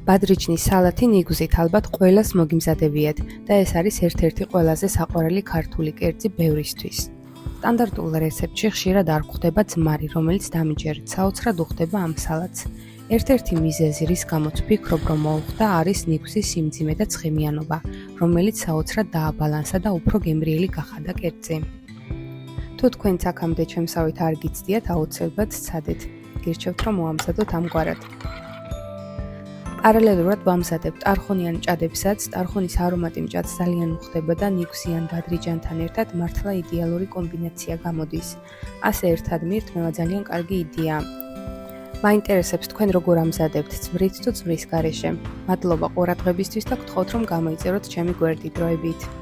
ბადრიჩნის სალათი ნიგუზით ალბათ ყველას მოგიმზადებიათ და ეს არის ერთ-ერთი ყველაზე საყვარელი ქართული კერძი ბევრისთვის. სტანდარტულ რეცეპტში ხშირად არ გვხვდება ძმარი, რომელიც დამიჯერეთ საოცრად უხდება ამ სალათს. ერთ-ერთი მიზეზი, რის გამოც ვფიქრობ, რომ მოუხდა, არის ნიგუზის სიმძიმე და ცხიმიანობა, რომელიც საოცრად დააბალანსა და უფრო გემრიელი გახადა კერძი. თუ თქვენც აქამდე ჩემსავით არ გიცდიათ, აუცილებლად სცადეთ. გირჩევთ, რომ მოამზადოთ ამგვარად. პარალელურად ვამზადებ ტარხუნიან მჭადებსაც, ტარხუნის არომატი მჭადს ძალიან უხდება და ნიგუზიან ბადრიჯანთან ერთად მართლა იდეალური კომბინაცია გამოდის. ასე ერთად მირთმევა ძალიან კარგი იდეაა. მაინტერესებს თქვენ როგორ ამზადებთ, ძმრით თუ ძმრის გარეშე. მადლობა ყურადღებისთვის და გთხოვთ, რომ გამოიწეროთ ჩემი გვერდი დროებით.